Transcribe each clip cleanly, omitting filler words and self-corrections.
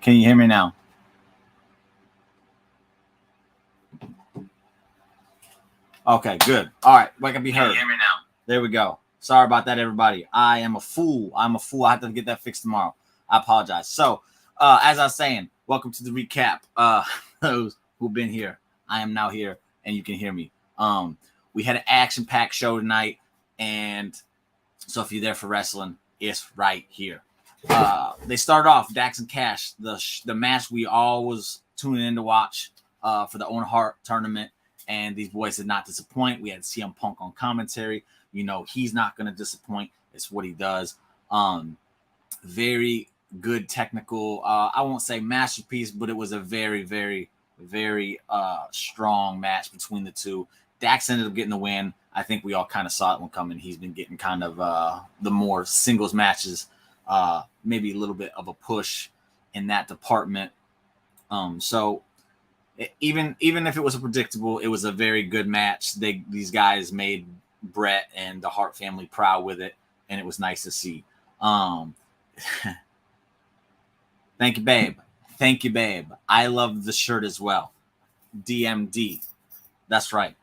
Can you hear me now? Okay, good. All right, I can be heard. Can you hear me now? There we go. Sorry about that, everybody. I am a fool. I'm a fool. I have to get that fixed tomorrow. I apologize. So, as I was saying, welcome to the recap. Those who've been here, I am now here, and you can hear me. We had an action-packed show tonight, and so if you're there for wrestling, it's right here. They started off Dax and Cash, the match we all was tuning in to watch for the Owen Hart tournament, and these boys did not disappoint. We had CM Punk on commentary. You know, he's not going to disappoint. It's what he does. Very good technical, I won't say masterpiece, but it was a very, very, very strong match between the two. Dax ended up getting the win. I think we all kind of saw it one coming. He's been getting kind of the more singles matches, maybe a little bit of a push in that department. So even if it was predictable, it was a very good match. These guys made Brett and the Hart family proud with it, and it was nice to see. Thank you, babe. Thank you, babe. I love the shirt as well. DMD. That's right.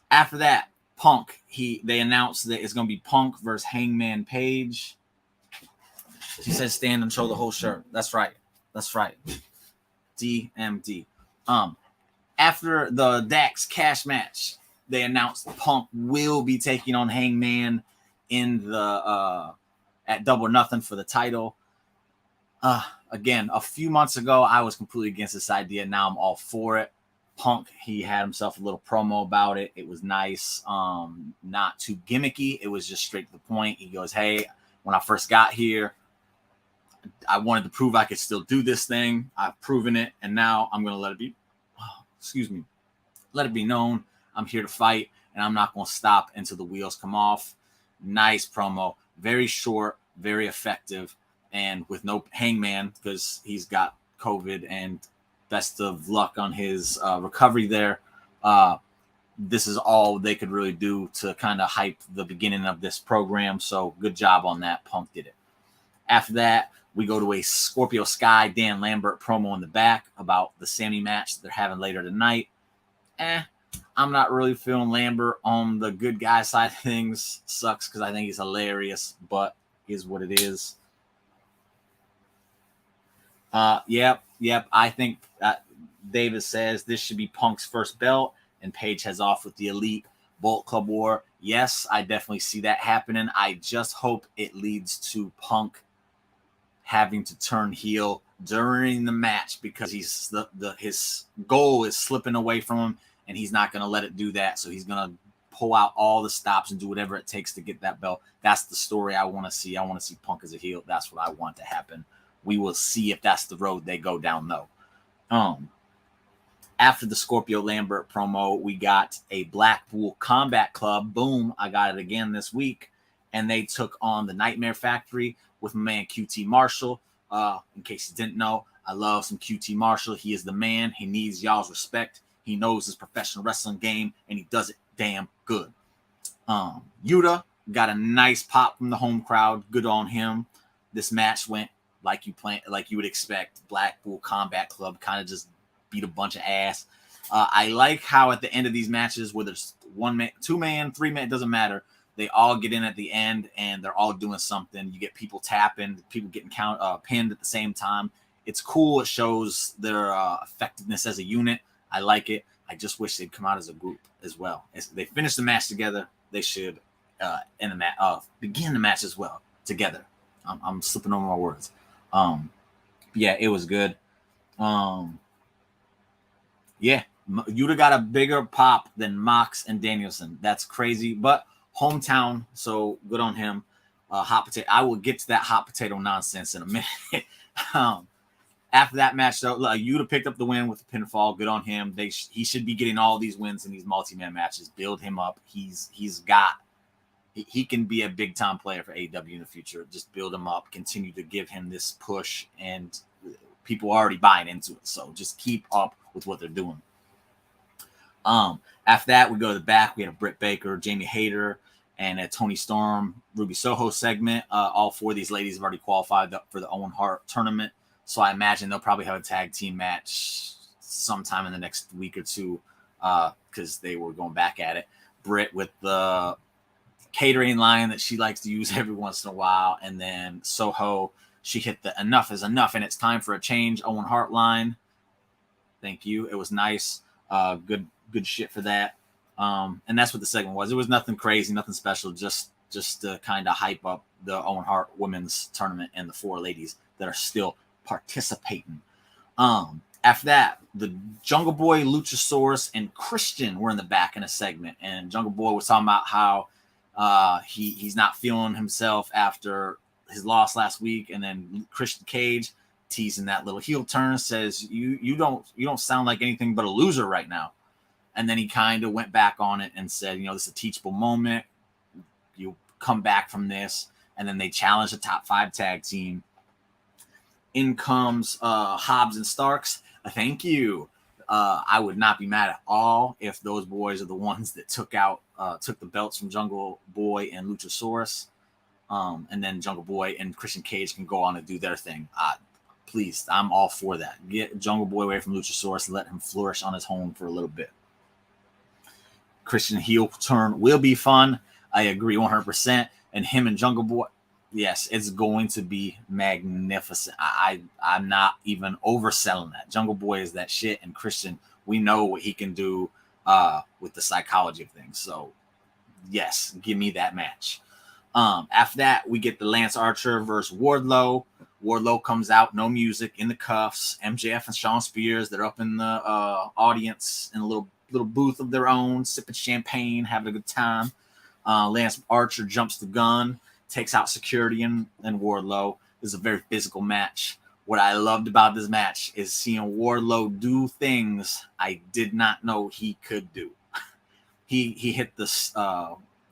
After that, Punk. They announced that it's going to be Punk versus Hangman Page. He said stand and show the whole shirt. That's right. That's right. DMD. After the Dax Cash match, they announced Punk will be taking on Hangman in the at Double or Nothing for the title. Again, a few months ago, I was completely against this idea. Now I'm all for it. Punk, he had himself a little promo about it. It was nice, not too gimmicky. It was just straight to the point. He goes, hey, when I first got here, I wanted to prove I could still do this thing. I've proven it, and now I'm going to let it be, let it be known I'm here to fight, and I'm not going to stop until the wheels come off. Nice promo. Very short, very effective, and with no Hangman because he's got COVID, and best of luck on his recovery there. This is all they could really do to kind of hype the beginning of this program. So good job on that. Punk did it. After that, we go to a Scorpio Sky Dan Lambert promo in the back about the Sammy match they're having later tonight. I'm not really feeling Lambert on the good guy side of things. Sucks because I think he's hilarious, but is what it is. Yep. I think Davis says this should be Punk's first belt, and Page heads off with the Elite Bullet Club War. Yes, I definitely see that happening. I just hope it leads to Punk having to turn heel during the match because he's his goal is slipping away from him, and he's not going to let it do that. So he's going to pull out all the stops and do whatever it takes to get that belt. That's the story I want to see. I want to see Punk as a heel. That's what I want to happen. We will see if that's the road they go down, though. After the Scorpio Lambert promo, we got a Blackpool Combat Club. Boom, I got it again this week. And they took on the Nightmare Factory with my man QT Marshall. In case you didn't know, I love some QT Marshall. He is the man. He needs y'all's respect. He knows his professional wrestling game, and he does it damn good. Yuta got a nice pop from the home crowd. Good on him. This match went like you would expect. Blackpool Combat Club kind of just beat a bunch of ass. I like how at the end of these matches, whether it's 1 man, 2 man, 3 man, it doesn't matter. They all get in at the end and they're all doing something. You get people tapping, people getting pinned at the same time. It's cool. It shows their effectiveness as a unit. I like it. I just wish they'd come out as a group as well. As they finish the match together, they should begin the match as well together. I'm slipping over my words. Yeah, it was good. Yeah, Yuta got a bigger pop than Mox and Danielson. That's crazy, but hometown, so good on him. Hot potato. I will get to that hot potato nonsense in a minute. After that match, though, Yuta picked up the win with the pinfall. Good on him. He should be getting all these wins in these multi-man matches. Build him up. He can be a big-time player for AEW in the future. Just build him up. Continue to give him this push, and people are already buying into it. So just keep up with what they're doing. After that, we go to the back. We had a Britt Baker, Jamie Hayter, and a Tony Storm, Ruby Soho segment. All 4 of these ladies have already qualified for the Owen Hart tournament. So I imagine they'll probably have a tag team match sometime in the next week or two because they were going back at it. Britt with the catering line that she likes to use every once in a while. And then Soho, she hit the enough is enough and it's time for a change Owen Hart line. Thank you. It was nice. Good shit for that. And that's what the segment was. It was nothing crazy, nothing special, just to kind of hype up the Owen Hart women's tournament and the 4 ladies that are still participating. After that, the Jungle Boy, Luchasaurus, and Christian were in the back in a segment, and Jungle Boy was talking about how he's not feeling himself after his loss last week, and then Christian Cage teasing that little heel turn says you don't sound like anything but a loser right now. And then he kind of went back on it and said, this is a teachable moment. You come back from this. And then they challenge the top 5 tag team. In comes Hobbs and Starks. Thank you. I would not be mad at all if those boys are the ones that took the belts from Jungle Boy and Luchasaurus. And then Jungle Boy and Christian Cage can go on and do their thing. Please, I'm all for that. Get Jungle Boy away from Luchasaurus and let him flourish on his own for a little bit. Christian heel turn will be fun. I agree 100%. And him and Jungle Boy, yes, it's going to be magnificent. I'm not even overselling that. Jungle Boy is that shit, and Christian, we know what he can do with the psychology of things. So, yes, give me that match. After that, we get the Lance Archer versus Wardlow. Wardlow comes out, no music, in the cuffs. MJF and Shawn Spears, they're up in the audience in a little booth of their own, sipping champagne, having a good time. Lance Archer jumps the gun, takes out security and Wardlow. This is a very physical match. What I loved about this match is seeing Wardlow do things I did not know he could do. He hit the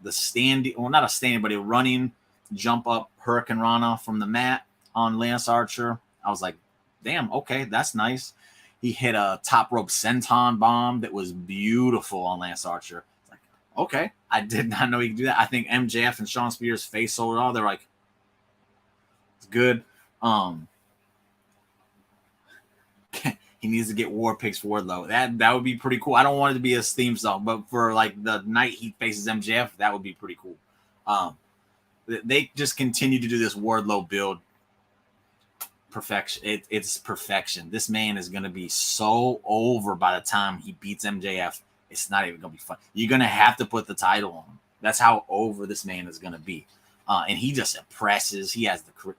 standing, well, not a standing, but a running jump up Hurricane Rana from the mat on Lance Archer. I was like, damn, okay, that's nice. He hit a top rope senton bomb that was beautiful on Lance Archer. It's like, okay, I did not know he could do that. I think MJF and Shawn Spears face sold it all. They're like, it's good. He needs to get war picks for Wardlow. That would be pretty cool. I don't want it to be a theme song, but for like the night he faces MJF, that would be pretty cool. They just continue to do this Wardlow build. Perfection. It's perfection. This man is going to be so over by the time he beats MJF. It's not even going to be fun. You're going to have to put the title on him. That's how over this man is going to be. And he just impresses. He has the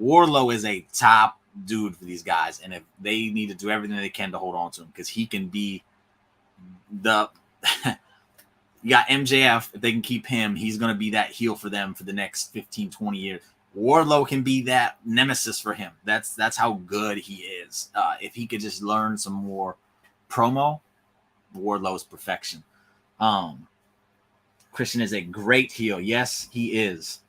Wardlow is a top dude for these guys, and if they need to do everything they can to hold on to him, because he can be the you got MJF. If they can keep him, he's going to be that heel for them for the next 15-20 years. Wardlow can be that nemesis for him. That's how good he is. If he could just learn some more promo, Wardlow is perfection. Christian is a great heel. Yes, he is.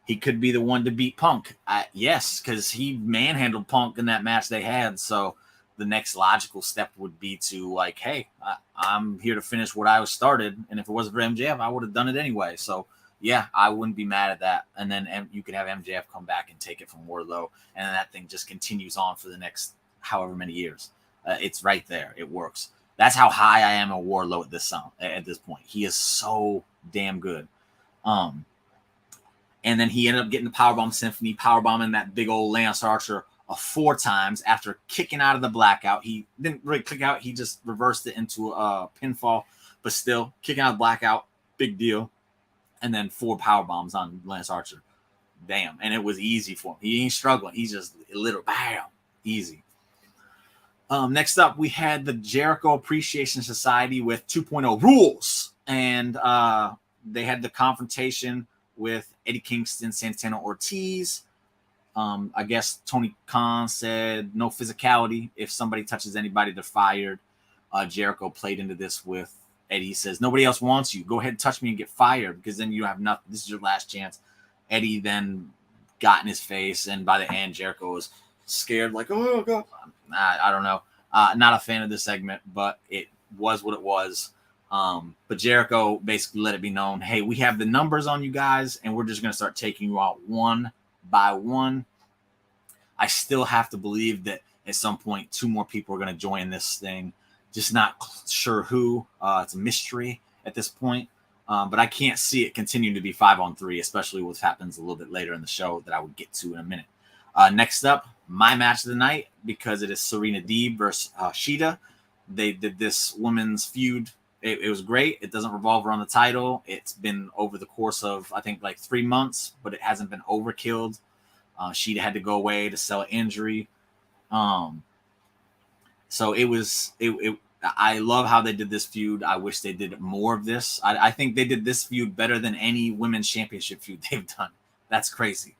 He could be the one to beat Punk. Yes, because he manhandled Punk in that match they had. So the next logical step would be to like, hey, I'm here to finish what I was started. And if it wasn't for MJF, I would have done it anyway. So yeah, I wouldn't be mad at that. And then you could have MJF come back and take it from Wardlow. And then that thing just continues on for the next however many years. It's right there. It works. That's how high I am on Wardlow at this point. He is so damn good. And then he ended up getting the Powerbomb Symphony, powerbombing that big old Lance Archer 4 times after kicking out of the blackout. He didn't really kick out. He just reversed it into a pinfall, but still kicking out of the blackout, big deal. And then 4 powerbombs on Lance Archer. Damn. And it was easy for him. He ain't struggling. He's just literally, bam, easy. Next up, we had the Jericho Appreciation Society with 2.0 rules. And they had the confrontation with Eddie Kingston, Santana Ortiz. I guess Tony Khan said no physicality. If somebody touches anybody, they're fired. Jericho played into this with Eddie. Says, nobody else wants you. Go ahead and touch me and get fired, because then you have nothing. This is your last chance. Eddie then got in his face, and by the end, Jericho was scared, like, oh, God. I don't know. Not a fan of this segment, but it was what it was. But Jericho basically let it be known, hey, we have the numbers on you guys, and we're just going to start taking you out one by one. I still have to believe that at some point 2 more people are going to join this thing. Just not sure who. It's a mystery at this point. But I can't see it continuing to be 5-on-3, especially what happens a little bit later in the show that I would get to in a minute. Next up, my match of the night, because it is Serena Deeb versus Shida. They did this women's feud. It was great. It doesn't revolve around the title. It's been over the course of, I think, like 3 months, but it hasn't been overkilled. Shida had to go away to sell an injury. So it was. I love how they did this feud. I wish they did more of this. I think they did this feud better than any women's championship feud they've done. That's crazy.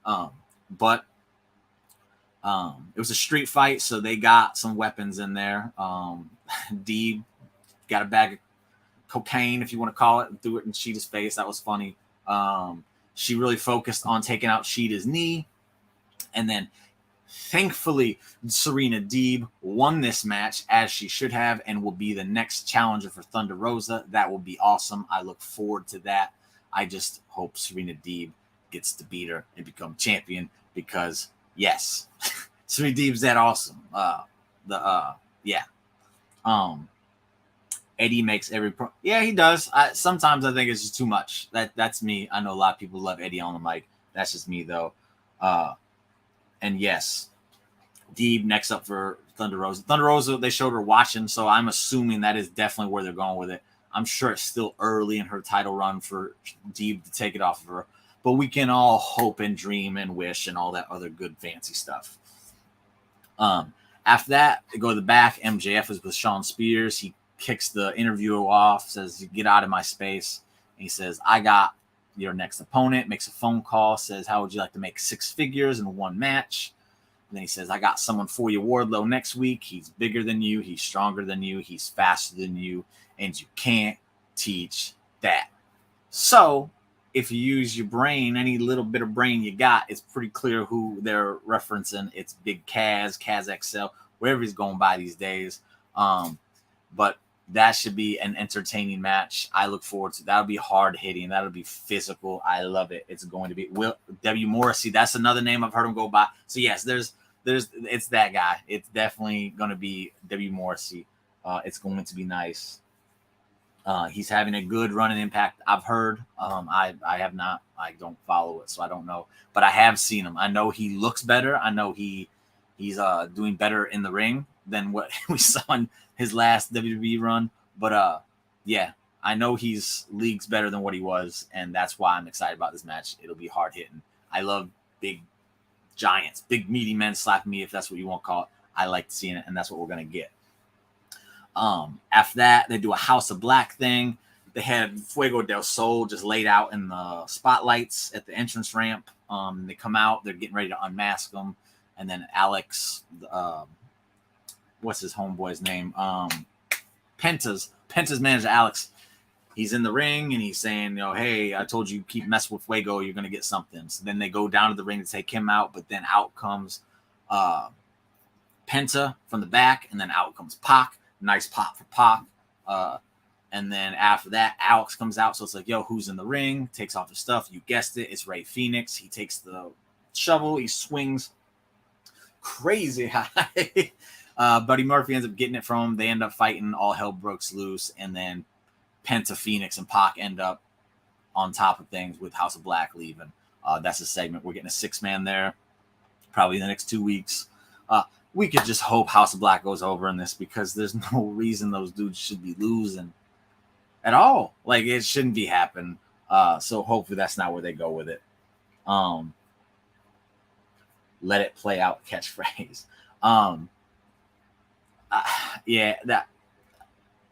But it was a street fight, so they got some weapons in there. Deeb got a bag of cocaine, if you want to call it, and threw it in Shida's face. That was funny. She really focused on taking out Shida's knee. And then, thankfully, Serena Deeb won this match, as she should have, and will be the next challenger for Thunder Rosa. That will be awesome. I look forward to that. I just hope Serena Deeb gets to beat her and become champion, because, yes, Serena Deeb's that awesome. Eddie makes every yeah, he does. Sometimes I think it's just too much. That's me. I know a lot of people love Eddie on the mic. That's just me, though. And yes, Deeb next up for Thunder Rosa. Thunder Rosa, they showed her watching, so I'm assuming that is definitely where they're going with it. I'm sure it's still early in her title run for Deeb to take it off of her, but we can all hope and dream and wish and all that other good fancy stuff. After that, they go to the back. MJF is with Shawn Spears. He kicks the interviewer off, says, get out of my space. And he says, I got your next opponent, makes a phone call, says, how would you like to make 6 figures in one match? And then he says, I got someone for you, Wardlow, next week. He's bigger than you. He's stronger than you. He's faster than you. And you can't teach that. So if you use your brain, any little bit of brain you got, it's pretty clear who they're referencing. It's Big Kaz XL, wherever he's going by these days. But that should be an entertaining match. I look forward to. That'll be hard hitting. That'll be physical. I love it. It's going to be W. Morrissey. That's another name I've heard him go by. So yes, it's that guy. It's definitely going to be W. Morrissey. It's going to be nice. He's having a good run and Impact. I've heard. I have not. I don't follow it, so I don't know. But I have seen him. I know he looks better. I know he's doing better in the ring than what we saw in his last WWE run. But yeah, I know he's leagues better than what he was, and that's why I'm excited about this match. It'll be hard hitting. I love big giants, big meaty men slapping me, if that's what you want to call it. I like seeing it, and that's what we're gonna get. After that, they do a House of Black thing. They had Fuego del Sol just laid out in the spotlights at the entrance ramp. They come out, they're getting ready to unmask them. And then Alex, what's his homeboy's name? Penta's manager, Alex. He's in the ring and he's saying, hey, I told you keep messing with Fuego, you're going to get something. So then they go down to the ring to take him out, but then out comes Penta from the back, and then out comes Pac. Nice pop for Pac. And then after that, Alex comes out. So it's like, who's in the ring? Takes off his stuff. You guessed it. It's Rey Fenix. He takes the shovel. He swings crazy high. Buddy Murphy ends up getting it from him. They end up fighting. All hell breaks loose. And then Penta, Phoenix, and Pac end up on top of things with House of Black leaving. That's a segment. We're getting a 6-man there probably in the next 2 weeks. We could just hope House of Black goes over in this, because there's no reason those dudes should be losing at all. Like, it shouldn't be happening. So hopefully that's not where they go with it. Let it play out catchphrase.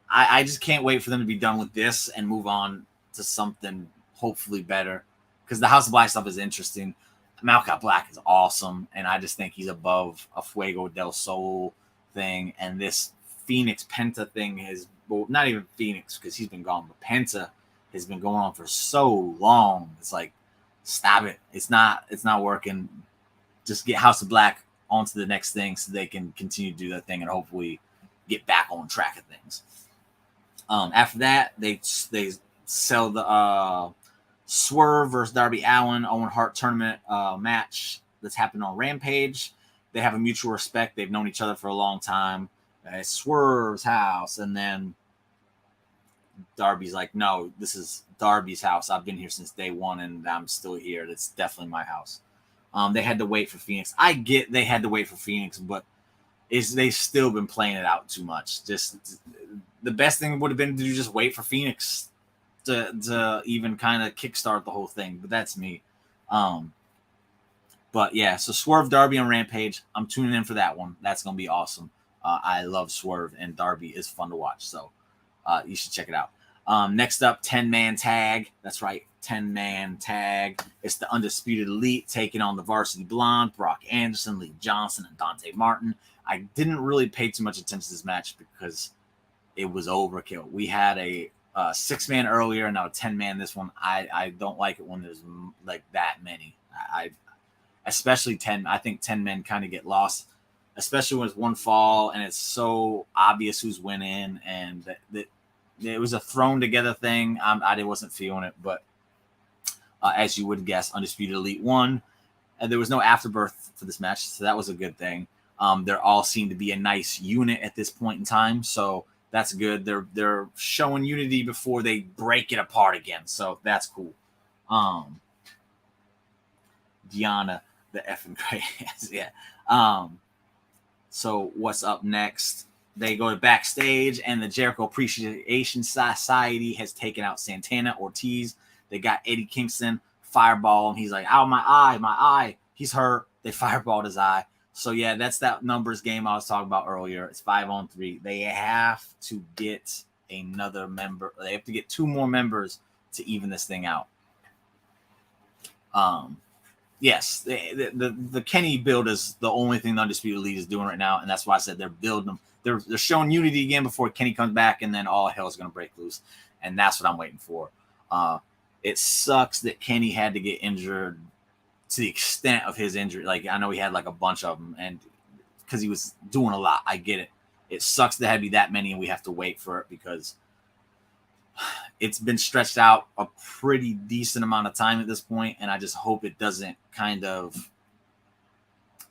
I just can't wait for them to be done with this and move on to something hopefully better, because the House of Black stuff is interesting. Malachi Black is awesome, and I just think he's above a Fuego del Sol thing. And this Phoenix Penta thing is, well, not even Phoenix because he's been gone, but Penta has been going on for so long. It's like, stop it. It's not working. Just get House of Black onto the next thing so they can continue to do that thing and hopefully get back on track of things. After that, they sell the Swerve versus Darby Allin Owen Hart tournament match that's happened on Rampage. They have a mutual respect. They've known each other for a long time. It's Swerve's house, and then Darby's like, no, this is Darby's house. I've been here since day one, and I'm still here. It's definitely my house. They had to wait for Phoenix. I get they had to wait for Phoenix, but they've still been playing it out too much. Just the best thing would have been to just wait for Phoenix to even kind of kickstart the whole thing, but that's me. But yeah, so Swerve Darby on Rampage. I'm tuning in for that one. That's gonna be awesome. I love Swerve, and Darby is fun to watch, so you should check it out. Next up, 10-man tag. That's right, 10-man tag. It's the Undisputed Elite taking on the Varsity Blonde, Brock Anderson, Lee Johnson, and Dante Martin. I didn't really pay too much attention to this match because it was overkill. We had a 6-man earlier, and now a 10-man this one. I don't like it when there's like that many. Especially 10. I think 10 men kind of get lost, especially when it's one fall and it's so obvious who's winning, and that it was a thrown together thing. I wasn't feeling it, but as you would guess, Undisputed Elite won, and there was no afterbirth for this match, so that was a good thing. They're all seem to be a nice unit at this point in time, so that's good. They're showing unity before they break it apart again, so that's cool. Diana, the effing crazy, yeah. So what's up next? They go to backstage, and the Jericho Appreciation Society has taken out Santana Ortiz. They got Eddie Kingston fireball, and he's like, "Ow, my eye!" He's hurt. They fireballed his eye. So yeah, that's that numbers game I was talking about earlier. It's 5-on-3. They have to get another member. They have to get 2 more members to even this thing out. Yes, the Kenny build is the only thing the Undisputed Elite is doing right now, and that's why I said they're building them. They're showing unity again before Kenny comes back, and then all hell is going to break loose, and that's what I'm waiting for. It sucks that Kenny had to get injured to the extent of his injury. Like, I know he had like a bunch of them, and because he was doing a lot, I get it. It sucks that had to be that many, and we have to wait for it because it's been stretched out a pretty decent amount of time at this point, and I just hope it doesn't kind of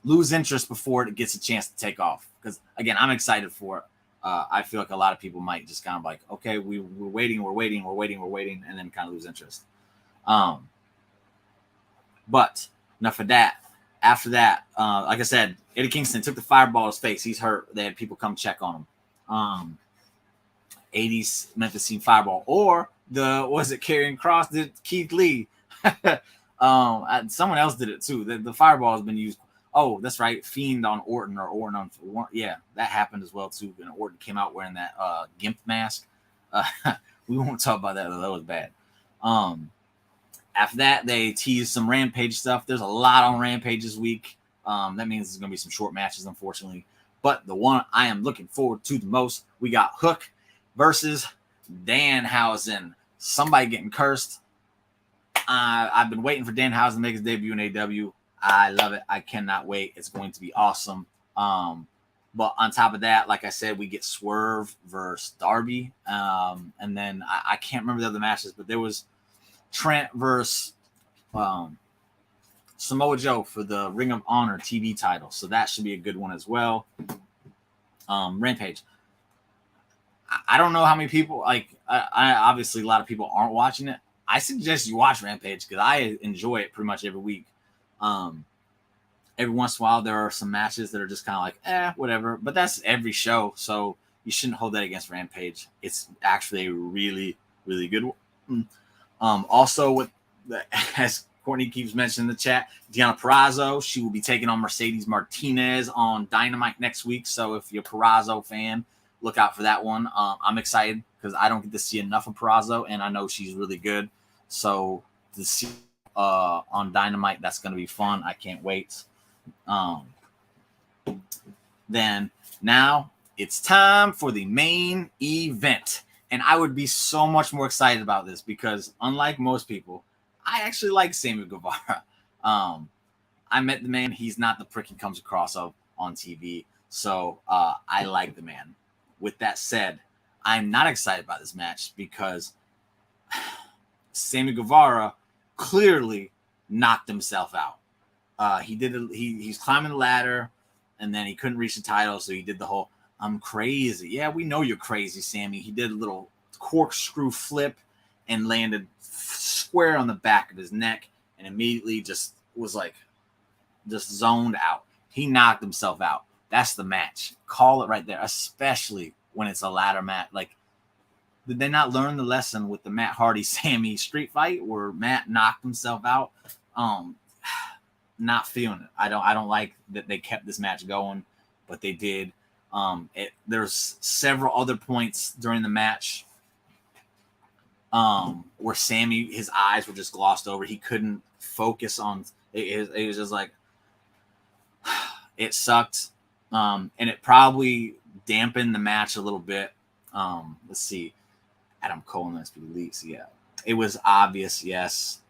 lose interest before it gets a chance to take off. Because again, I'm excited for it. I feel like a lot of people might just kind of like, okay, we're waiting, and then kind of lose interest. But enough of that. After that, like I said, Eddie Kingston took the fireball to his face. He's hurt. They had people come check on him. 80s Memphis Scene fireball, or was it Karrion Kross did Keith Lee? Someone else did it too. The fireball has been used. Oh, that's right. Fiend on Orton, or Orton on yeah, that happened as well too. And Orton came out wearing that gimp mask. We won't talk about that. That was bad. After that, they teased some Rampage stuff. There's a lot on Rampage this week. That means there's going to be some short matches, unfortunately. But the one I am looking forward to the most, we got Hook versus Danhausen. Somebody getting cursed. I've been waiting for Danhausen to make his debut in AEW. I love it. I cannot wait. It's going to be awesome. But on top of that, like I said, we get Swerve versus Darby. And then I can't remember the other matches, but there was Trent versus Samoa Joe for the Ring of Honor TV title. So that should be a good one as well. Rampage. I don't know how many people, like, I obviously a lot of people aren't watching it. I suggest you watch Rampage because I enjoy it pretty much every week. Every once in a while, there are some matches that are just kind of like, whatever. But that's every show, so you shouldn't hold that against Rampage. It's actually a really, really good one. Also, with as Courtney keeps mentioning in the chat, Deonna Purrazzo, she will be taking on Mercedes Martinez on Dynamite next week. So if you're a Purrazzo fan, look out for that one. I'm excited because I don't get to see enough of Purrazzo, and I know she's really good. So to see on Dynamite, that's going to be fun. I can't wait. Then now it's time for the main event. And I would be so much more excited about this because unlike most people, I actually like Sammy Guevara. I met the man. He's not the prick he comes across of on TV. So I like the man. With that said, I'm not excited about this match because Sammy Guevara clearly knocked himself out. He's climbing the ladder and then he couldn't reach the title. So he did the whole, I'm crazy. Yeah, we know you're crazy, Sammy. He did a little corkscrew flip and landed square on the back of his neck and immediately just was like, just zoned out. He knocked himself out. That's the match. Call it right there, especially when it's a ladder match. Like, did they not learn the lesson with the Matt Hardy Sammy street fight where Matt knocked himself out? Not feeling it. I don't like that they kept this match going, but they did. There's several other points during the match where Sammy, his eyes were just glossed over. He couldn't focus on it. It was just like, it sucked. And it probably dampened the match a little bit. Let's see. Adam Cole and SP Elite. Yeah. It was obvious, yes.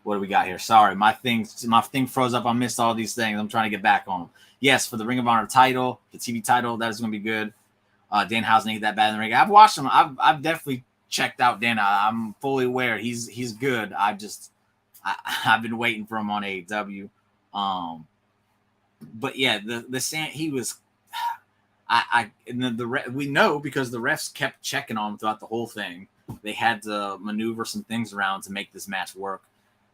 What do we got here? Sorry, my thing froze up. I missed all these things. I'm trying to get back on them. Yes, for the Ring of Honor title, the TV title, that is going to be good. Danhausen ain't that bad in the ring. I've watched him. I've definitely checked out Dan. I'm fully aware he's good. I've been waiting for him on AEW. But yeah, he was. We know because the refs kept checking on him throughout the whole thing. They had to maneuver some things around to make this match work.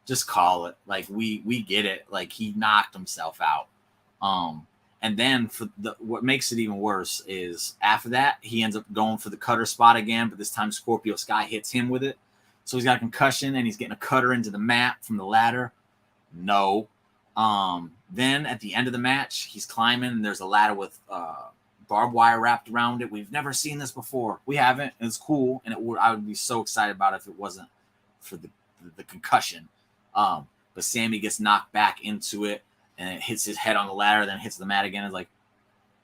Just call it. Like we get it. Like he knocked himself out. And then what makes it even worse is after that he ends up going for the cutter spot again, but this time Scorpio Sky hits him with it. So he's got a concussion and he's getting a cutter into the mat from the ladder. No. Then at the end of the match, he's climbing and there's a ladder with barbed wire wrapped around it. We've never seen this before. We haven't. It's cool, and I would be so excited about it if it wasn't for the concussion. But Sammy gets knocked back into it, and it hits his head on the ladder, then hits the mat again. It's like,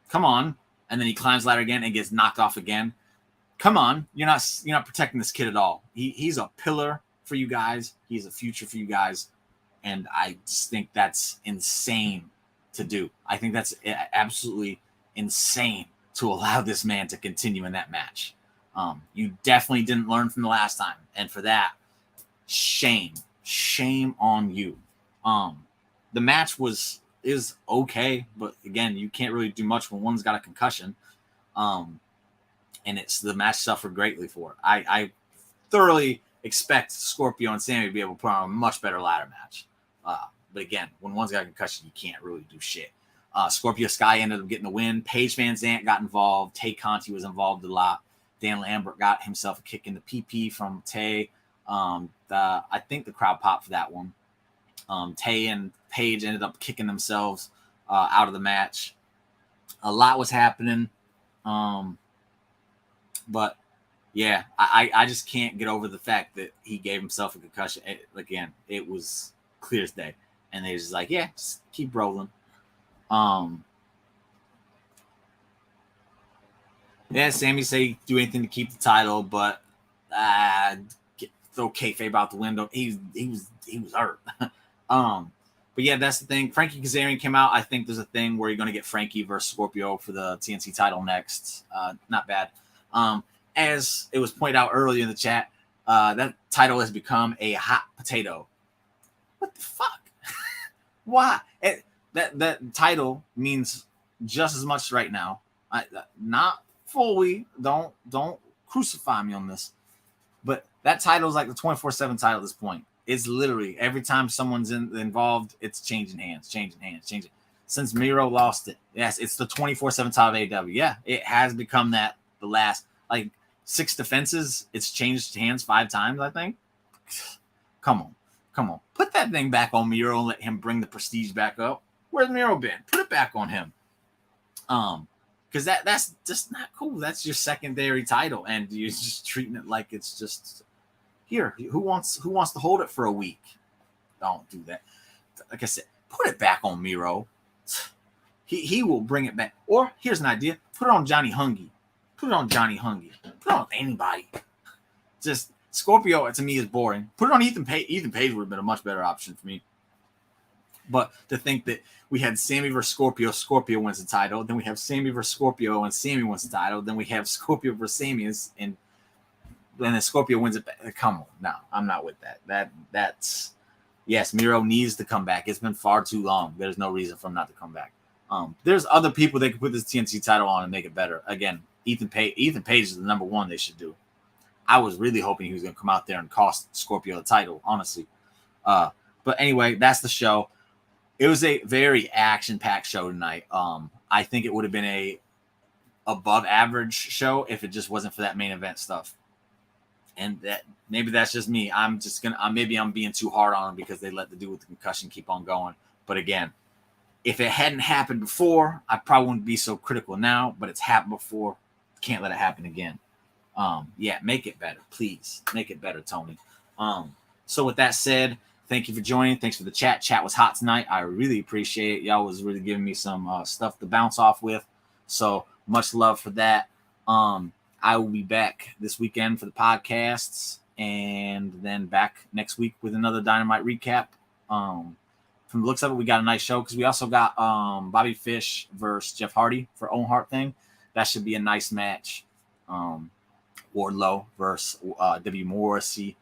come on. And then he climbs the ladder again and gets knocked off again. come on, you're not protecting this kid at all. He's a pillar for you guys. He's a future for you guys, and I just think that's insane to do. I think that's absolutely insane to allow this man to continue in that match. You definitely didn't learn from the last time, and for that, shame on you. The match is okay, but again, you can't really do much when one's got a concussion. And the match suffered greatly for it. I thoroughly expect Scorpio and Sammy to be able to put on a much better ladder match. But again, when one's got a concussion, you can't really do shit. Scorpio Sky ended up getting the win. Paige Van Zant got involved. Tay Conti was involved a lot. Dan Lambert got himself a kick in the PP from Tay. I think the crowd popped for that one. Tay and Paige ended up kicking themselves out of the match. A lot was happening. But yeah, I just can't get over the fact that he gave himself a concussion. It was clear as day. And they just like, yeah, just keep rolling. Yeah, Sammy say do anything to keep the title, but throw kayfabe out the window. He was hurt. But yeah, that's the thing. Frankie Kazarian came out. I think there's a thing where you're going to get Frankie versus Scorpio for the TNT title next. Not bad. As it was pointed out earlier in the chat, that title has become a hot potato. What the fuck? Why? That title means just as much right now. Not fully. Don't crucify me on this. But that title is like the 24/7 title at this point. It's literally every time someone's involved, it's changing hands. Since Miro lost it, yes, it's the 24/7 title of AEW. Yeah, it has become that the last 6 defenses. It's changed hands 5 times, I think. Come on. Put that thing back on Miro and let him bring the prestige back up. Where's Miro been? Put it back on him. Because that's just not cool. That's your secondary title, and you're just treating it like it's just here. Who wants to hold it for a week? Don't do that. Like I said, put it back on Miro. He will bring it back. Or here's an idea: put it on Johnny Hungy. Put it on anybody. Just Scorpio to me is boring. Put it on Ethan Page. Ethan Page would have been a much better option for me. But to think that we had Sammy versus Scorpio, Scorpio wins the title. Then we have Sammy versus Scorpio, and Sammy wins the title. Then we have Scorpio versus Sammy, and then Scorpio wins it back. Come on, no, I'm not with that. That's yes, Miro needs to come back. It's been far too long. There's no reason for him not to come back. There's other people they could put this TNT title on and make it better. Again, Ethan Page is the number one they should do. I was really hoping he was going to come out there and cost Scorpio the title, honestly. But anyway, that's the show. It was a very action-packed show tonight. I think it would have been a above average show if it just wasn't for that main event stuff. And that maybe that's just me. I'm being too hard on them because they let the dude with the concussion keep on going. But again, if it hadn't happened before, I probably wouldn't be so critical now. But it's happened before. Can't let it happen again. Yeah, make it better, please. Make it better, Tony. So with that said, thank you for joining. Thanks for the chat. Chat was hot tonight. I really appreciate it. Y'all was really giving me some stuff to bounce off with. So much love for that. I will be back this weekend for the podcasts and then back next week with another Dynamite recap. From the looks of it, we got a nice show because we also got Bobby Fish versus Jeff Hardy for Owen Hart thing. That should be a nice match. Wardlow versus W. Morrissey,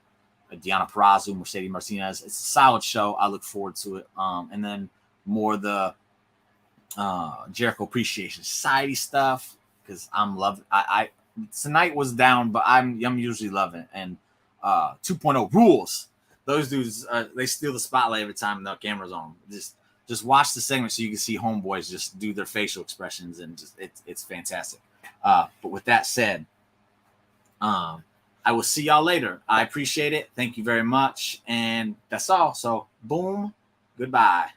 Deonna Purrazzo, Mercedes Martinez. It's a solid show. I look forward to it. And then more the Jericho Appreciation Society stuff because I'm loving. I tonight was down, but I'm usually loving it. And 2.0 rules. Those dudes they steal the spotlight every time the camera's on. Just watch the segment so you can see homeboys just do their facial expressions and just it's fantastic. But with that said. I will see y'all later. I appreciate it. Thank you very much. And that's all. So, boom. Goodbye.